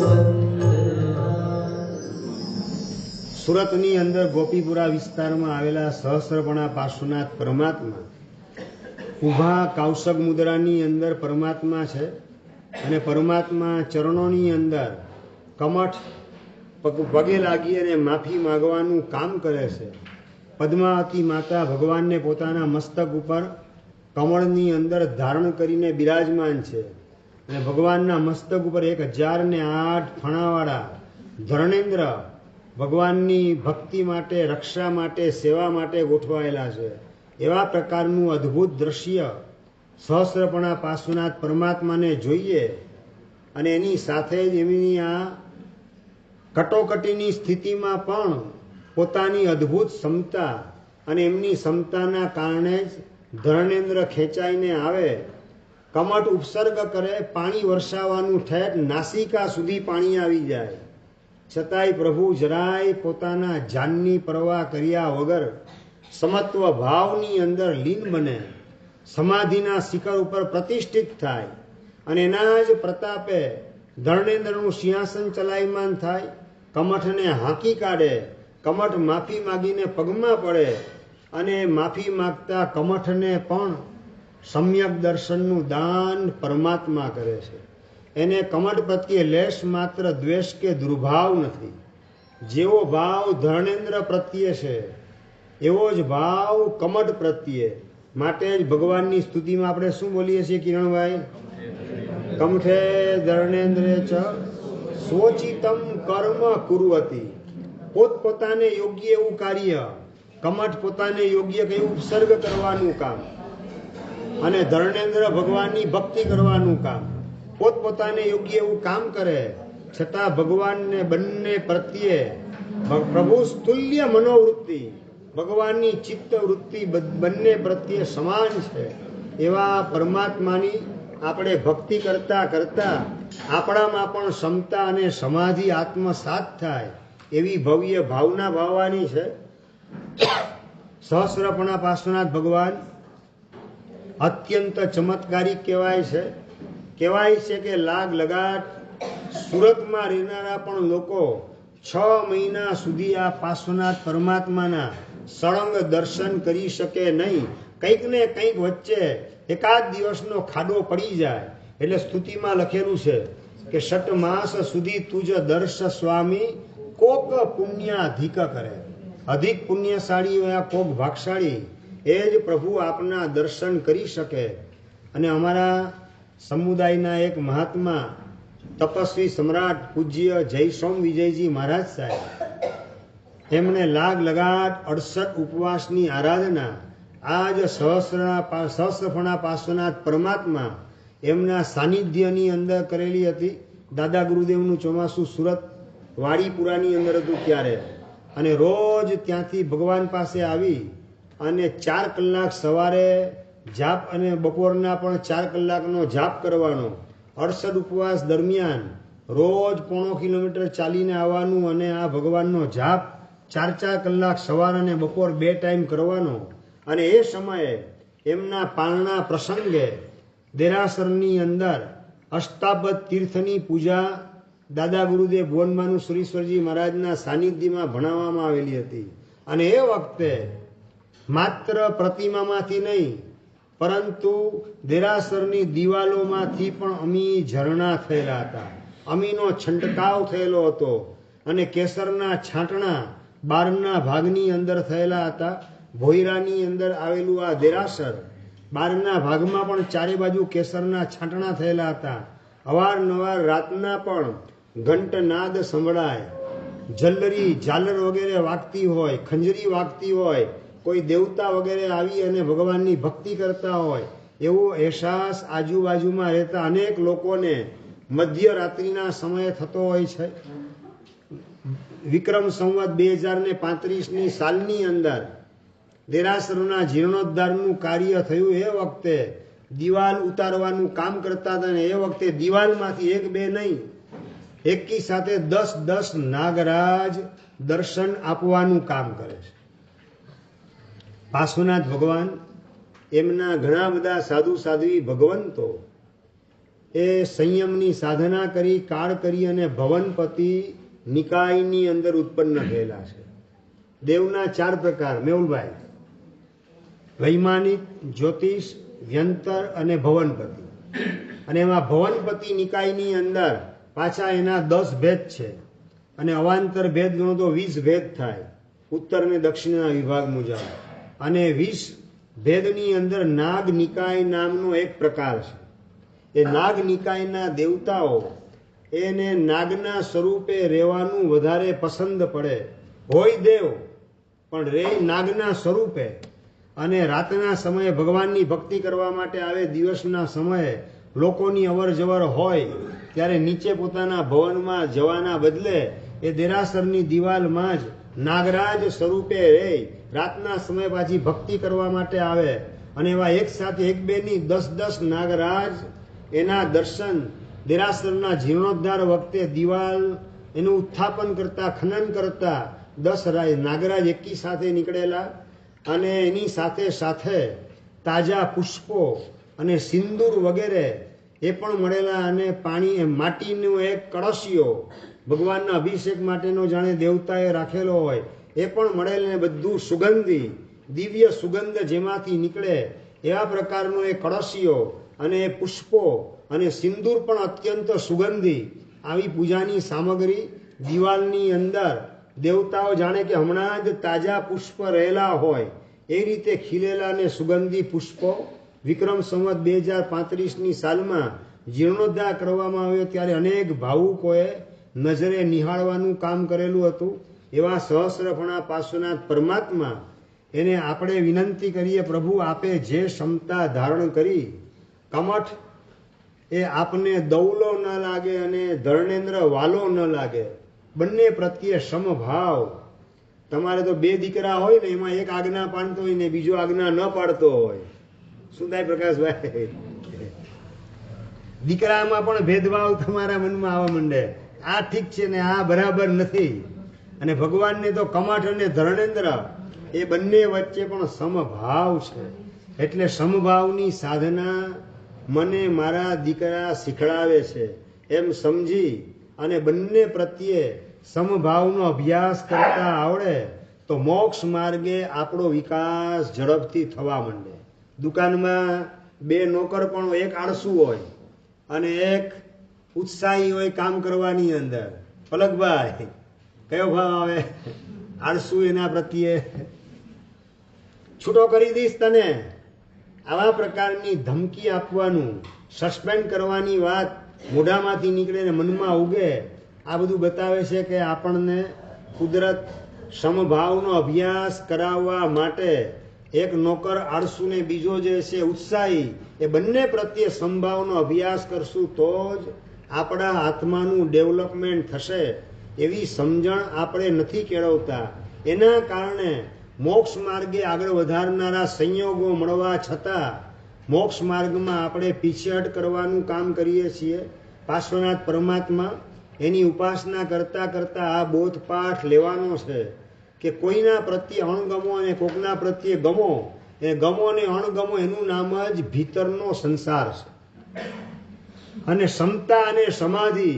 वंदना. સુરતની અંદર ગોપીપુરા વિસ્તારમાં આવેલા સહસ્રપણા પાર્શ્વનાથ પરમાત્મા ઊભા કૌશક મુદ્રાની અંદર પરમાત્મા છે અને પરમાત્મા ચરણોની અંદર કમઠ પગે લાગી અને માફી માગવાનું કામ કરે છે. પદ્માવતી માતા ભગવાનને પોતાના મસ્તક ઉપર કમળની અંદર ધારણ કરીને બિરાજમાન છે અને ભગવાનના મસ્તક ઉપર 1008 ફણાવાળા ધર્ણેન્દ્ર ભગવાનની ભક્તિ માટે, રક્ષા માટે, સેવા માટે ગોઠવાયેલા છે. એવા પ્રકારનું અદ્ભુત દ્રશ્ય સહસ્રપણા પાર્શ્વનાથ પરમાત્માને જોઈએ અને એની સાથે જ એમની આ કટોકટીની સ્થિતિમાં પણ પોતાની અદ્ભુત ક્ષમતા અને એમની ક્ષમતાના કારણે જ ધર્ણેન્દ્ર ખેંચાઈને આવે, કમઠ ઉપસર્ગ કરે, પાણી વરસાવવાનું ઠેઠ નાસિકા સુધી પાણી આવી જાય, છતાંય પ્રભુ જરાય પોતાના જાનની પરવા કર્યા વગર સમત્વ ભાવની અંદર લીન બને, સમાધિના શિખર ઉપર પ્રતિષ્ઠિત થાય અને એના જ પ્રતાપે ધર્ણેન્દ્રનું સિંહાસન ચલાયમાન થાય, કમઠને હાંકી કાઢે, કમઠ માફી માગીને પગમાં પડે અને માફી માગતા કમઠને પણ સમ્યક દર્શનનું દાન પરમાત્મા કરે છે. એને કમઠ પ્રત્યે લેશ માત્ર દ્વેષ કે દુર્ભાવ નથી. જેવો ભાવ ધર્ણેન્દ્ર પ્રત્યે છે એવો જ ભાવ કમઠ પ્રત્યે. માટે જ ભગવાનની સ્તુતિમાં આપણે શું બોલીએ છીએ કિરણભાઈ? કમઠે ધર્ણેન્દ્રે ચ સોચિતમ કર્મ કુર્વતી. પોતપોતાને યોગ્ય એવું કાર્ય, કમઠ પોતાને યોગ્ય કયું ઉપસર્ગ કરવાનું કામ અને ધર્ણેન્દ્ર ભગવાનની ભક્તિ કરવાનું કામ, પોતપોતાને યોગ્ય એવું કામ કરે, છતાં ભગવાનને બંને પ્રત્યે પ્રભુ તુલ્ય મનોવૃત્તિ, ભગવાનની ચિત્ત વૃત્તિ બંને પ્રત્યે સમાન છે. એવા પરમાત્માની આપણે ભક્તિ કરતા કરતા આપણામાં પણ ક્ષમતા અને સમાધિ આત્મસાત થાય એવી ભવ્ય ભાવના ભાવવાની છે. સહસ્રપણા પાર્શ્વનાથ ભગવાન અત્યંત ચમત્કારિક કહેવાય છે. કહેવાય છે કે લાગ લગાટ સુરતમાં રહેનારા પણ લોકો 6 મહિના સુધી આ પાર્શ્વનાથ પરમાત્માના સળંગ દર્શન કરી શકે નહીં. કંઈક ને કંઈક વચ્ચે એકાદ દિવસનો ખાડો પડી જાય. એટલે સ્તુતિમાં લખેલું છે કે 6 માસ સુધી તુજ દર્શ સ્વામી કોક પુણ્યાધિક કરે. અધિક પુણ્યશાળી હોય કોક ભાગશાળી એ જ પ્રભુ આપના દર્શન કરી શકે. અને અમારા સમુદાયના એક મહાત્મા તપસ્વી સમ્રાટ પૂજ્ય જય સોમ વિજયજી મહારાજ સાહેબ, એમણે લાગ લગાટ 68 ઉપવાસની આરાધના આજ સહસ્રપણા પાર્શ્વનાથ પરમાત્મા એમના સાનિધ્યની અંદર કરેલી હતી. દાદા ગુરુદેવનું ચોમાસું સુરત વાડીપુરાની અંદર હતું ત્યારે, અને રોજ ત્યાંથી ભગવાન પાસે આવી અને 4 કલાક સવારે જાપ અને બપોરના પણ 4 કલાકનો જાપ કરવાનો. 68 ઉપવાસ દરમિયાન રોજ 0.5 કિલોમીટર ચાલીને આવવાનું અને આ ભગવાનનો જાપ 4 કલાક સવાર અને બપોર 2 ટાઈમ કરવાનો. અને એ સમયે એમના પારણા પ્રસંગે દેરાસરની અંદર અષ્ટાબદ તીર્થની પૂજા દાદા ગુરુદેવ ભુવનભાનુ સુરીશ્વરજી મહારાજના સાનિધ્યમાં ભણાવવામાં આવેલી હતી. અને એ વખતે માત્ર પ્રતિમામાંથી નહીં પરંતુ દેરાસરની દિવાલોમાંથી પણ અમી ઝરણા થયેલા હતા, અમીનો છંટકાવ થયેલો હતો અને કેસરના છાંટણા બારના ભાગની અંદર થયેલા હતા. ભોયરાની અંદર આવેલું આ દેરાસર બારના ભાગમાં પણ ચારે બાજુ કેસરના છાંટણા થયેલા હતા. અવારનવાર રાતના પણ ઘંટનાદ સંભળાય, ઝલ્લરી ઝાલર વગેરે વાગતી હોય, ખંજરી વાગતી હોય, કોઈ દેવતા વગેરે આવી અને ભગવાનની ભક્તિ કરતા હોય એવો અહેસાસ આજુબાજુમાં રહેતા અનેક લોકોને મધ્યરાત્રિના સમયે થતો હોય છે. વિક્રમ સંવત 2035ની સાલની અંદર દેરાસરના જીર્ણોદ્ધારનું કાર્ય થયું. એ વખતે દિવાલ ઉતારવાનું કામ કરતા હતા અને એ વખતે દિવાલમાંથી 1-2 નહીં, એકી સાથે 10 નાગરાજ દર્શન આપવાનું કામ કરે છે. પાર્શ્વનાથ ભગવાન એમના ઘણા બધા સાધુ સાધ્વી ભગવંતો એ સંયમની સાધના કરી, કાળ કરી અને ભવનપતિ નિકાયની અંદર ઉત્પન્ન થયેલા છે. દેવના 4 પ્રકાર મેહુલભાઈ: વૈમાનિક, જ્યોતિષ, વ્યંતર અને ભવનપતિ. અને એમાં ભવનપતિ નિકાયની અંદર પાછા એના 10 ભેદ છે અને અવાંતર ભેદ ગણો તો 20 ભેદ થાય ઉત્તર અને દક્ષિણના વિભાગ મુજબ. અને 20 ભેદની અંદર નાગ નિકાય નામનો એક પ્રકાર છે. એ નાગ નિકાયના દેવતાઓ એને નાગના સ્વરૂપે રહેવાનું વધારે પસંદ પડે. હોય દેવ પણ રે નાગના સ્વરૂપે. અને રાતના સમયે ભગવાનની ભક્તિ કરવા માટે આવે, દિવસના સમયે લોકોની અવર જવર હોય ત્યારે નીચે પોતાના ભવનમાં જવાના બદલે એ દેરાસરની દિવાલમાં જ નાગરાજ સ્વરૂપે રહે. રાતના સમયે પાછી ભક્તિ કરવા માટે આવે અને એવા એક સાથે એક બે ની 10 નાગરાજ એના દર્શન દેરાસરના જીર્ણોદ્ધાર વખતે દિવાલ એનું ઉત્થાપન કરતા, ખનન કરતા 10 નાગરાજ એકી સાથે નીકળેલા. અને એની સાથે સાથે તાજા પુષ્પો અને સિંદૂર વગેરે એ પણ મળેલા. અને પાણી માટીનો એક કળશિયો ભગવાનના અભિષેક માટેનો જાણે દેવતાએ રાખેલો હોય એ પણ મળેલ. ને બધું સુગંધી, દિવ્ય સુગંધ જેમાંથી નીકળે એવા પ્રકારનો એ કળશિયો અને એ પુષ્પો અને સિંદૂર પણ અત્યંત સુગંધી આવી પૂજાની સામગ્રી દિવાલની અંદર દેવતાઓ જાણે કે હમણાં જ તાજા પુષ્પ રહેલા હોય એ રીતે ખીલેલા અને સુગંધી પુષ્પો. વિક્રમ સંવત 2035ની સાલમાં જીર્ણોદ્ધાર કરવામાં આવ્યો ત્યારે અનેક ભાવુકોએ નજરે નિહાળવાનું કામ કરેલું હતું. એવા સહસ્રફણા પાર્શ્વનાથ પરમાત્મા એને આપણે વિનંતી કરીએ, પ્રભુ આપે જે ક્ષમતા ધારણ કરી કમઠ એ આપને દૌલો ન લાગે અને ધર્ણેન્દ્ર વાલો ન લાગે. બંને પ્રત્યે સમભાવ. તમારે તો 2 દીકરા હોય ને એમાં એક આજ્ઞા પાડતો હોય ને બીજો આજ્ઞા ન પાડતો હોય. શું થાય પ્રકાશભાઈ? દીકરામાં પણ ભેદભાવ તમારા મનમાં આવવા માંડે. આ ઠીક છે ને આ બરાબર નથી. અને ભગવાનને તો કમઠ અને ધર્ણેન્દ્ર એ બંને વચ્ચે પણ સમભાવ છે. એટલે સમભાવની સાધના મને મારા દીકરા શીખડાવે છે એમ સમજી અને બંને પ્રત્યે સમભાવનો અભ્યાસ કરતા આવડે તો મોક્ષ માર્ગે આપણો વિકાસ ઝડપથી થવા માંડે. દુકાનમાં 2 નોકર પણ એક આળસુ હોય અને એક ઉત્સાહી હોય કામ કરવાની અંદર. પલકભાઈ કયો ભાવ આવે? આળસુ એના પ્રત્યે છૂટો કરી દઈશ તને, આવા પ્રકારની ધમકી આપવાનું, સસ્પેન્ડ કરવાની વાત મોઢામાંથી નીકળે ને મનમાં ઉગે. આ બધું બતાવે છે કે આપણને કુદરત સમભાવનો અભ્યાસ કરાવવા માટે એક નોકર આળસુ ને બીજો જે છે ઉત્સાહી, એ બંને પ્રત્યે સમભાવનો અભ્યાસ કરશું તો જ આપણા આત્માનું ડેવલપમેન્ટ થશે. એવી સમજણ આપણે નથી કેળવતા. એના કારણે મોક્ષ માર્ગે આગળ વધારનારા સંયોગો મળવા છતાં મોક્ષ માર્ગમાં આપણે પીછેહટ કરવાનું કામ કરીએ છીએ. પાર્શ્વનાથ પરમાત્મા એની ઉપાસના કરતા કરતા આ બોધપાઠ લેવાનો છે કે કોઈના પ્રત્યે અણગમો અને કોકના પ્રત્યે ગમો. એ ગમો અને અણગમો એનું નામ જ ભીતરનો સંસાર છે. અને ક્ષમતા અને સમાધિ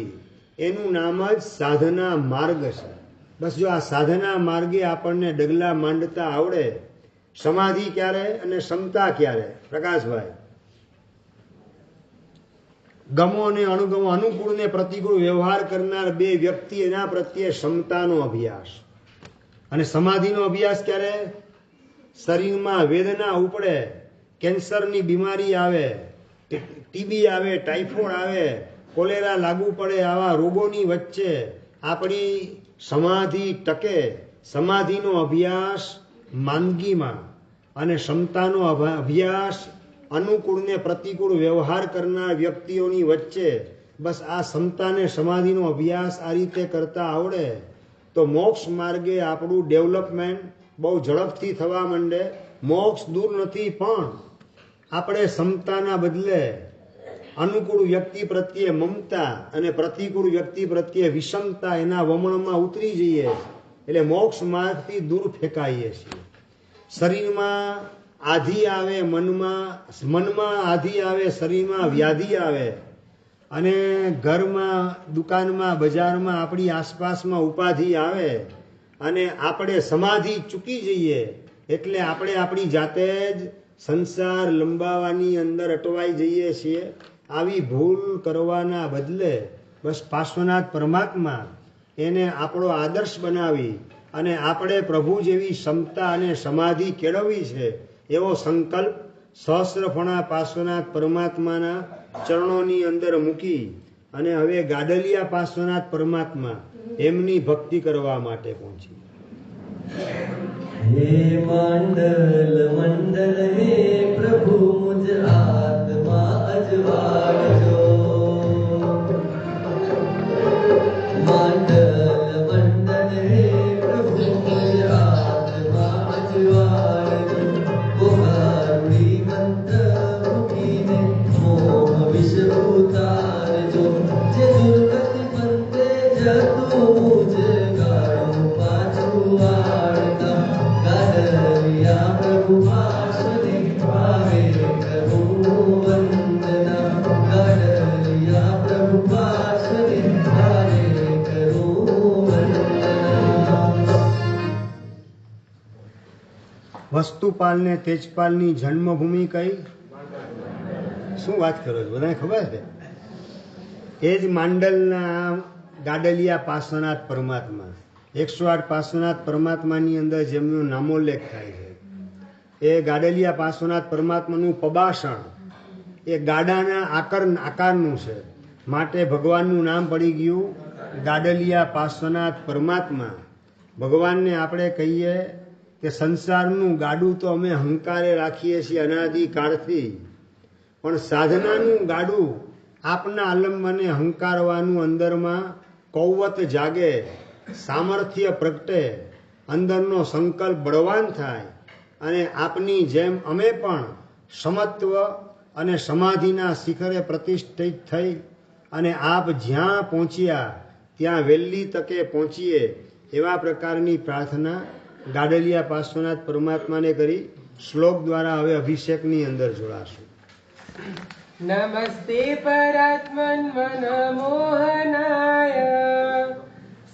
એનું નામ જ સાધના માર્ગ છે. બસ જો આ સાધના માર્ગે આપણને ડગલા માંડતા આવડે. સમાધિ ક્યારે અને ક્ષમતા ક્યારે? પ્રકાશભાઈ, ગમો અને અણગમો, અનુકૂળ ને પ્રતિકૂળ વ્યવહાર કરનાર 2 વ્યક્તિ, એના પ્રત્યે ક્ષમતાનો અભ્યાસ. અને સમાધિનો અભ્યાસ ક્યારે? શરીરમાં વેદના ઉપડે, કેન્સરની બીમારી આવે, ટીબી આવે, ટાઇફોઇડ આવે, કોલેરા લાગુ પડે, આવા રોગોની વચ્ચે આપણી સમાધિ ટકે. સમાધિનો અભ્યાસ માંદગીમાં અને ક્ષમતાનો અભ્યાસ અનુકૂળ ને પ્રતિકૂળ વ્યવહાર કરનાર વ્યક્તિઓની વચ્ચે. બસ આ ક્ષમતા ને સમાધિનો અભ્યાસ આ રીતે કરતા આવડે તો મોક્ષ માર્ગે આપણું ડેવલપમેન્ટ બહુ ઝડપથી થવા માંડે. મોક્ષ દૂર નથી પણ આપણે ક્ષમતાના બદલે અનુકૂળ વ્યક્તિ પ્રત્યે મમતા અને પ્રતિકૂળ વ્યક્તિ પ્રત્યે વિષમતા એના વમણમાં ઉતરી જઈએ એટલે મોક્ષ માર્ગથી દૂર ફેંકાઈએ છીએ. શરીરમાં આધિ આવે, મનમાં આધિ આવે, શરીરમાં વ્યાધિ આવે અને ઘરમાં, દુકાનમાં, બજારમાં, આપણી આસપાસમાં ઉપાધિ આવે અને આપણે સમાધિ ચૂકી જઈએ એટલે આપણે આપણી જાતે જ સંસાર લંબાવાની અંદર અટવાઈ જઈએ છીએ. આવી ભૂલ કરવાના બદલે બસ પાર્શ્વનાથ પરમાત્મા એને આપણો આદર્શ બનાવી અને આપણે પ્રભુ જેવી ક્ષમતા અને સમાધિ કેળવવી છે એવો સંકલ્પ સહસ્રફણા પાર્શ્વનાથ પરમાત્માના ચરણોની અંદર મૂકી અને હવે ગાડલિયા પાર્શ્વનાથ પરમાત્મા એમની ભક્તિ કરવા માટે પહોંચી. हे मंडल मंडल हे प्रभु मुझ आत्मा अजवाड़ जो मंडल मंडल हे प्रभु मुझ आत्मा अजवाड़ जो बुहारी मंत्र मुखीने मोह विष उतार जो जे दुर्गति बनते जतु मुझ गाड़ो पाछुआड़ता गाडलिया प्रभु पार्श्वने भावे करूं वंदना गाडलिया प्रभु पार्श्वने भावे करूं वंदना. વસ્તુપાલ ને તેજપાલની જન્મભૂમિ કઈ? શું વાત કરો છો? બધાને ખબર છે. એ જ માંડલના ગાડલિયા પાર્શ્વનાથ પરમાત્મા 108 પાર્શ્વનાથ પરમાત્માની અંદર જેમનો નામોલ્લેખ થાય છે એ ગાડલિયા પાર્શ્વનાથ પરમાત્માનું પબાષણ એ ગાડાના આકારનું છે માટે ભગવાનનું નામ પડી ગયું ગાડલિયા પાર્શ્વનાથ પરમાત્મા. ભગવાનને આપણે કહીએ કે સંસારનું ગાડું તો અમે હંકારે રાખીએ છીએ અનાદિકાળથી, પણ સાધનાનું ગાડું આપના આલંબને હંકારવાનું અંદરમાં કૌવત જાગે, સામર્થ્ય પ્રગટે, અંદરનો સંકલ્પ બળવાન થાય અને આપની જેમ અમે પણ સમત્વ અને સમાધિના શિખરે પ્રતિષ્ઠિત થઈ અને આપ જ્યાં પહોંચ્યા ત્યાં વહેલી તકે પહોંચીએ એવા પ્રકારની પ્રાર્થના ગાડલિયા પાર્શ્વનાથ પરમાત્માને કરી શ્લોક દ્વારા હવે અભિષેકની અંદર જોડાશું. नमस्ते परात्मन् मनमोहनाय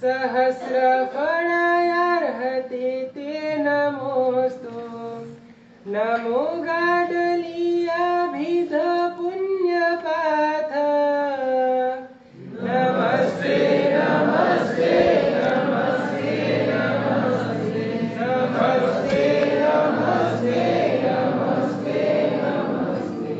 सहस्रफणायार्हते ते नमोऽस्तु. नमो गाडलीयाभिध पुण्यपाथ. नमस्ते नमस्ते नमस्ते नमस्ते नमस्ते नमस्ते नमस्ते नमस्ते.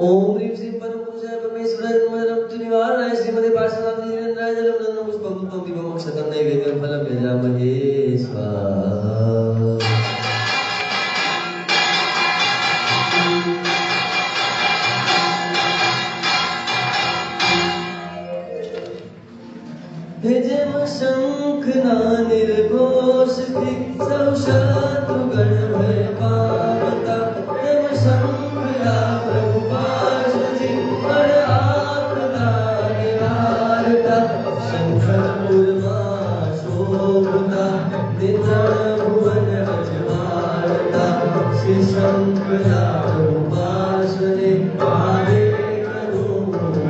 ओम ह्रीं श्रीं परम पुरुषाय परमेश्वराय नमः. नमः निवारणाय श्रीमते पार्श्वनाथ निरंजनाय जलम नन्दं पुष्पं पुष्पं दीपं अक्षतं नैवेद्यं फलं यजामहे. स्वाहा. જેમ શંખના નિર્ઘોષથી સૌ શત્રુગણ ભય પામતા તેમ શંખના પ્રભુ પાર્શ્વથી બળ આપતા નિવારતા શંખપુરમાં શોભતા નિત્રણ ભુવન અજવાળતા શ્રી શંખના પ્રભુ પાર્શ્વને ભાવે કરું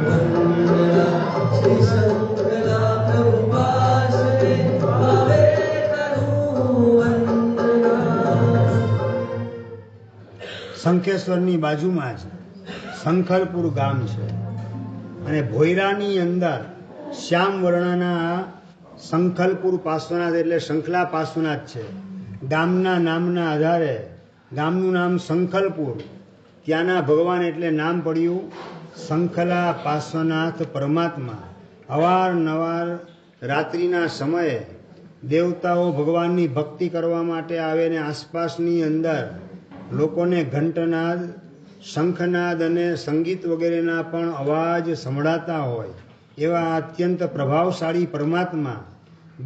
વંદના. શ્રી શંખના પ્રભુ પાર્શ્વને ભાવે કરું વંદના. શંખેશ્વરની બાજુમાં જ શંખલપુર ગામ છે અને ભોયરાની અંદર શ્યામ વર્ણના શંખલપુર પાર્શ્વનાથ એટલે શંખલા પાર્શ્વનાથ છે. ગામના નામના આધારે ગામનું નામ શંખલપુર, ત્યાંના ભગવાન એટલે નામ પડ્યું શંખલા પાર્શ્વનાથ પરમાત્મા. અવારનવાર રાત્રિના સમયે દેવતાઓ ભગવાનની ભક્તિ કરવા માટે આવે ને આસપાસની અંદર લોકોને ઘંટનાદ, શંખનાદ અને સંગીત વગેરેના પણ અવાજ સંભળાતા હોય એવા અત્યંત પ્રભાવશાળી પરમાત્મા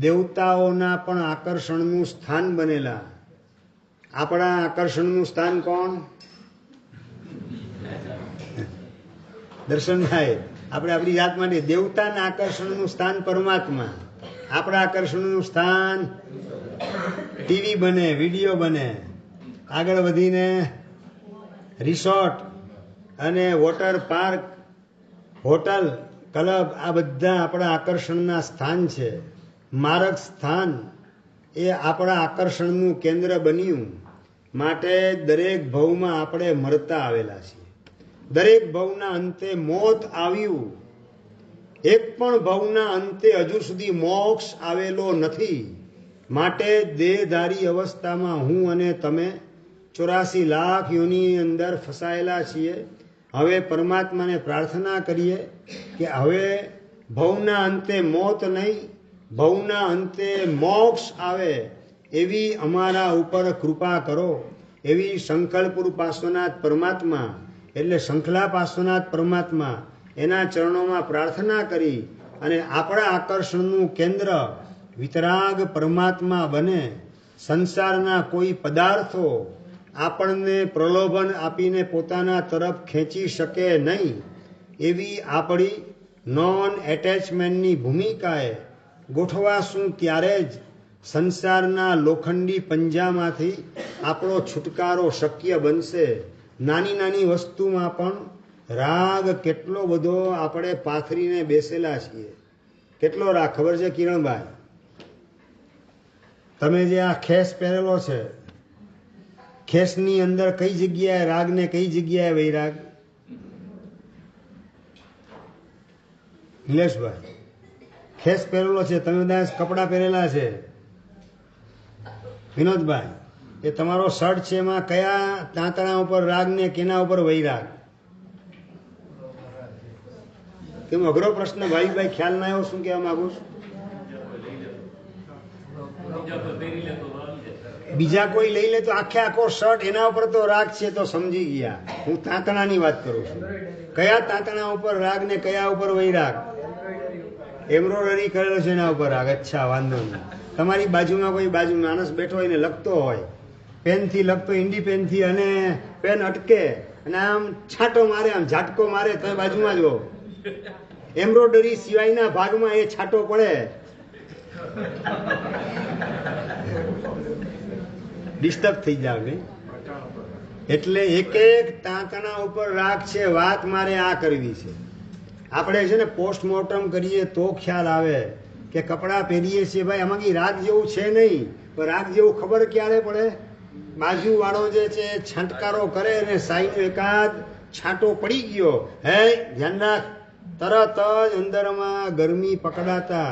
દેવતાઓના પણ આકર્ષણનું સ્થાન બનેલા. આપણા આકર્ષણનું સ્થાન કોણ? દર્શનભાઈ, આપણે આપણી જાત માટે દેવતાના આકર્ષણનું સ્થાન પરમાત્મા, આપણા આકર્ષણનું સ્થાન ટીવી બને, વિડીયો બને, આગળ વધીને રિસોર્ટ અને વોટર પાર્ક, હોટલ, ક્લબ, આ બધા આપણા આકર્ષણના સ્થાન છે. મારક સ્થાન એ આપણા આકર્ષણનું કેન્દ્ર બન્યું, માટે દરેક ભવમાં આપણે મરતા આવેલા છીએ. દરેક ભવના અંતે મોત આવ્યું. એક પણ ભવના અંતે હજુ સુધી મોક્ષ આવેલો નથી. માટે દેહધારી અવસ્થામાં હું અને તમે 84 લાખ યોનિની અંદર ફસાયેલા છીએ. હવે પરમાત્માને પ્રાર્થના કરીએ કે હવે ભવના અંતે મોત નહીં, ભવના અંતે મોક્ષ આવે એવી અમારા ઉપર કૃપા કરો. એવી સંકલ્પુર પાર્શ્વનાથ પરમાત્મા એટલે શંખલા પાર્શ્વનાથ પરમાત્મા એના ચરણોમાં પ્રાર્થના કરી અને આપણા આકર્ષણનું કેન્દ્ર વિતરાગ પરમાત્મા બને. સંસારના કોઈ પદાર્થો આપણને પ્રલોભન આપીને પોતાના તરફ ખેંચી શકે નહીં એવી આપણી નોન એટેચમેન્ટની ભૂમિકાએ ગોઠવાશું ત્યારે જ સંસારના લોખંડી પંજામાંથી આપણો છુટકારો શક્ય બનશે. નાની નાની વસ્તુમાં પણ રાગ કેટલો બધો આપણે પાથરીને બેસેલા છીએ. કેટલો રાગ ખબર છે કિરણભાઈ? તમે જે આ ખેસ પહેરેલો છે, ખેસની અંદર કઈ જગ્યાએ રાગ ને કઈ જગ્યાએ વૈરાગ? નિલેશભાઈ, ખેસ પહેરેલો છે, તમે બધા કપડાં પહેરેલા છે. વિનોદભાઈ, એ તમારો શર્ટ છે, એમાં કયા તાંતણા ઉપર રાગ ને કેના ઉપર વૈરાગ? કેમ અઘરો પ્રશ્ન ભાઈ ખ્યાલ ના આવ્યો? શું કહેવા માંગુ છું? બીજા કોઈ લઈ લે તો આખે આખો શર્ટ એના ઉપર તો રાગ છે તો સમજી ગયા. હું તાંતણાની વાત કરું છું. કયા તાંતણા ઉપર રાગ ને કયા ઉપર વૈરાગ? એમ્બ્રોઇડરી કરેલો છે એના ઉપર રાગ. અચ્છા, વાંધો નહીં. તમારી બાજુમાં કોઈ બાજુ માણસ બેઠો હોય ને લખતો હોય, પેનથી લખતો, ઇન્ડી પેનથી, અને પેન અટકે અને આમ છાંટો મારે, આમ ઝાટકો મારે, તમે બાજુમાં જો એમ્બ્રોઇડરી સિવાયના ભાગમાં એ છાંટો પડે, ડિસ્ટર્બ થઈ જાવ ને. એટલે એક એક તાંતણા ઉપર રાગ છે. વાત મારે આ કરવી છે. આપણે છે ને પોસ્ટમોર્ટમ કરીએ તો ખ્યાલ આવે કે કપડાં પહેરીએ છીએ ભાઈ આમાં કઈ રાગ જેવું છે નહીં. પણ રાગ જેવું ખબર ક્યારે પડે? બાજુવાળો જે છે છાંટકારો કરે અને સાઈનો એકાદ છાંટો પડી ગયો, હે ધ્યાન રાખ, તરત જ અંદરમાં ગરમી પકડાતા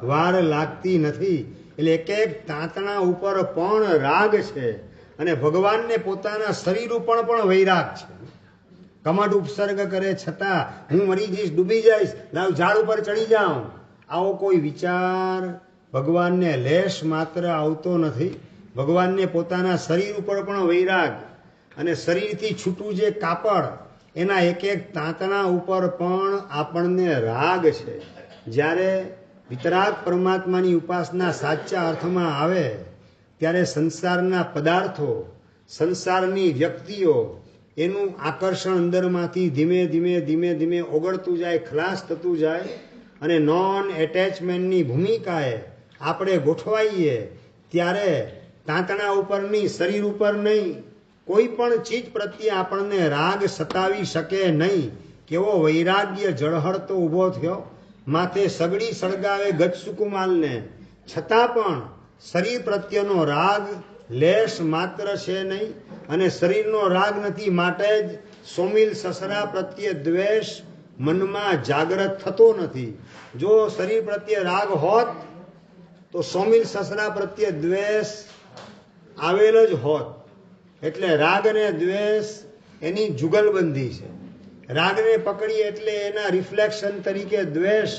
વાર લાગતી નથી. એટલે એક એક તાંતણા ઉપર પણ રાગ છે. અને ભગવાનને પોતાના શરીર ઉપર પણ વૈરાગ છે. કમઠ ઉપસર્ગ કરે છતાં હું મરી જઈશ, ડૂબી જઈશ, લાવ ઝાડ ઉપર ચડી જાઉં, આવો કોઈ વિચાર ભગવાનને લેશ માત્ર આવતો નથી. ભગવાનને પોતાના શરીર ઉપર પણ વૈરાગ, અને શરીરથી છૂટું જે કાપડ એના એક એક તાંતણા ઉપર પણ આપણને રાગ છે. જ્યારે વિતરાગ પરમાત્માની ઉપાસના સાચા અર્થમાં આવે ત્યારે સંસારના પદાર્થો, સંસારની વ્યક્તિઓ, એનું આકર્ષણ અંદરમાંથી ધીમે ધીમે ધીમે ધીમે ઓગળતું જાય, ખલાસ થતું જાય, અને નોન એટેચમેન્ટની ભૂમિકાએ આપણે ગોઠવાઈએ ત્યારે તાંતણા ઉપરની, શરીર ઉપર નહીં, કોઈ પણ ચીજ પ્રત્યે આપણને રાગ સતાવી શકે નહીં. કેવો વૈરાગ્ય ઝળહળતો ઊભો થયો. માથે સગડી સળગાવે ગજ સુકુમાલને, છતાં પણ શરીર પ્રત્યેનો રાગ લેશ માત્ર છે નહીં. અને શરીરનો રાગ નથી માટે જ સોમિલ સસરા પ્રત્યે દ્વેષ મનમાં જાગૃત થતો નથી. જો શરીર પ્રત્યે રાગ હોત તો સોમિલ સસરા પ્રત્યે દ્વેષ આવેલ જ હોત. એટલે રાગ અને દ્વેષ એની જુગલબંધી છે. રાગને પકડીએ એટલે એના રિફ્લેક્શન તરીકે દ્વેષ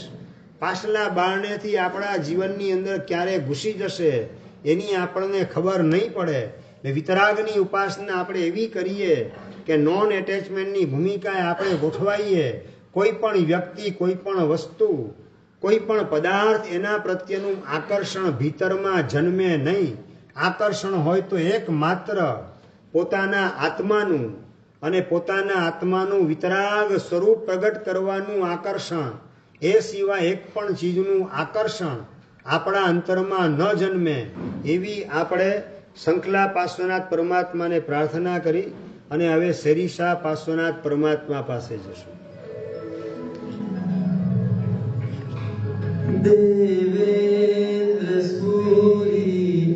પાછલા બારણેથી આપણા જીવનની અંદર ક્યારે ઘૂસી જશે એની આપણને ખબર નહીં પડે. વિતરાગની ઉપાસના આપણે એવી કરીએ કે નોન એટેચમેન્ટની ભૂમિકાએ આપણે ગોઠવાઈએ. કોઈ પણ વ્યક્તિ, કોઈ પણ વસ્તુ, કોઈ પણ પદાર્થ, એના પ્રત્યેનું આકર્ષણ ભીતરમાં જન્મે નહીં. આકર્ષણ હોય તો એક માત્ર પોતાના આત્માનું, અને પોતાના આત્માનું વિતરાગ સ્વરૂપ પ્રગટ કરવાનું આકર્ષણ. એ સિવાય એક પણ ચીજનું આકર્ષણ આપણા અંતરમાં ન જન્મે એવી આપણે શંખલા પાર્શ્વનાથ પરમાત્માને પ્રાર્થના કરી અને હવે શેરીશાહ પાર્શ્વનાથ પરમાત્મા પાસે જશું. દેવેન્દ્ર સ્ફુરી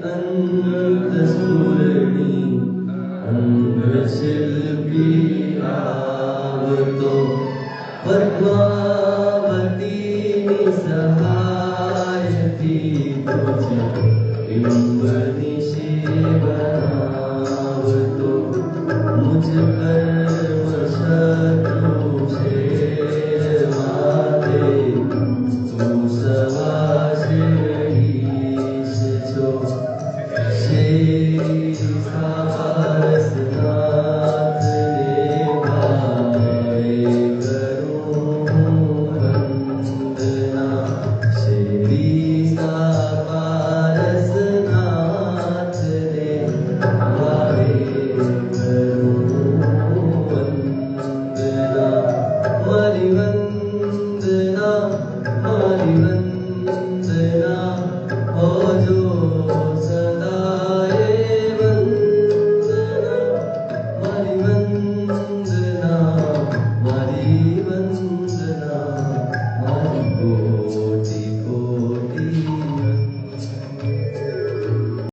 बिंब निशे बनावतो मुझ पर